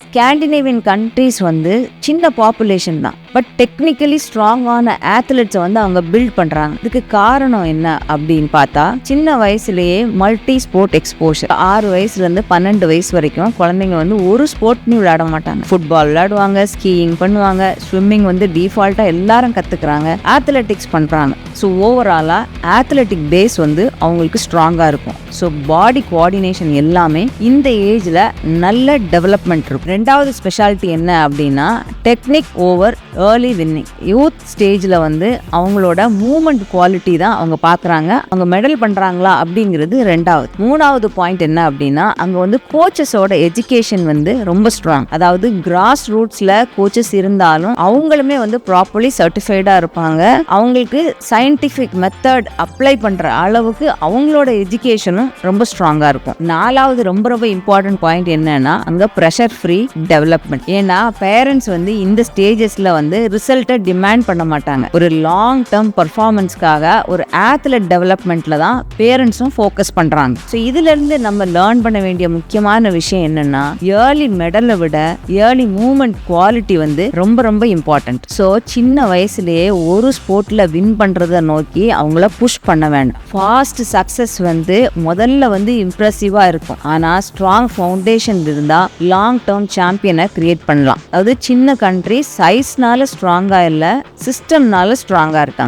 Scandinavian countries வந்து சின்ன population தான், பட் டெக்னிக்கலி ஸ்ட்ராங்கான ஆத்லெட்ஸை வந்து அவங்க பில்ட் பண்றாங்க. இதுக்கு காரணம் என்ன அப்படின்னு பார்த்தா, சின்ன வயசுலயே மல்டி ஸ்போர்ட் எக்ஸ்போஷர். 6 வயசுல இருந்து 12 வயசு வரைக்கும் குழந்தைங்க வந்து ஒரு ஸ்போர்ட்னு விளையாட மாட்டாங்க. ஃபுட்பால் விளையாடுவாங்க, ஸ்கீயிங் பண்ணுவாங்க, ஸ்விம்மிங் வந்து டிஃபால்ட்டா எல்லாரும் கத்துக்கிறாங்க, அத்லெட்டிக்ஸ் பண்றாங்க. ஸோ ஓவராலா ஆத்லெட்டிக் பேஸ் வந்து அவங்களுக்கு ஸ்ட்ராங்கா இருக்கும். ஸோ பாடி கோஆர்டினேஷன் எல்லாமே இந்த ஏஜ்ல நல்ல டெவலப்மெண்ட் இருக்கும். ரெண்டாவது ஸ்பெஷாலிட்டி என்ன அப்படின்னா, technique over early winning. Youth ஸ்டேஜ்ல வந்து அவங்களோட மூவ்மெண்ட் குவாலிட்டி தான் அவங்க பாக்குறாங்க, அவங்க மெடல் பண்றாங்களா அப்படிங்கிறது ரெண்டாவது. மூணாவது பாயிண்ட் என்ன அப்படின்னா, அங்க வந்து கோச்சஸோட எஜுகேஷன் வந்து ரொம்ப ஸ்ட்ராங். அதாவது கிராஸ் ரூட்ஸ்ல கோச்சஸ் இருந்தாலும் அவங்களுமே வந்து ப்ராப்பர்லி சர்டிஃபைடா இருப்பாங்க. அவங்களுக்கு சயின்டிஃபிக் மெத்தட் அப்ளை பண்ற அளவுக்கு அவங்களோட எஜுகேஷனும் ரொம்ப ஸ்ட்ராங்கா இருக்கும். நாலாவது ரொம்ப ரொம்ப இம்பார்ட்டன்ட் பாயிண்ட் என்னன்னா, அங்க ப்ரெஷர் ஃப்ரீ டெவலப்மெண்ட். ஏன்னா பேரண்ட்ஸ் வந்து இந்த ஸ்டேஜஸ்ல வந்து ரிசல்ட்டை டிமாண்ட் பண்ண மாட்டாங்க. ஒரு லாங் டேர்ம் பர்ஃபார்மன்ஸ்க்காக ஒரு ஆத்லெட் டெவலப்மெண்ட்ல தான் பேரண்ட்ஸும் ஃபோக்கஸ் பண்றாங்க. ஸோ இதுல இருந்து நம்ம லேர்ன் பண்ண வேண்டிய முக்கியமான விஷயம் என்னன்னா, ஏர்லி மெடலை விட ஏர்லி மூவ்மெண்ட் குவாலிட்டி வந்து ரொம்ப ரொம்ப இம்பார்ட்டன்ட். ஸோ சின்ன வயசுலயே ஒரு ஸ்போர்ட்ல வின் பண்றதை நோக்கி அவங்கள புஷ் பண்ண வேண்டாம். ஃபாஸ்ட் சக்சஸ் வந்து முதல்ல வந்து இம்ப்ரெசிவா இருக்கும், ஆனா ஸ்ட்ராங் ஃபவுண்டேஷன் இருந்தா லாங் டேர்ம் சாம்பியனை கிரியேட் பண்ணலாம். அதாவது சின்ன கண்ட்ரி சைஸ்னால ஸ்ட்ராங்கா இல்ல, சிஸ்டம்னால ஸ்ட்ராங்கா இருக்காங்க.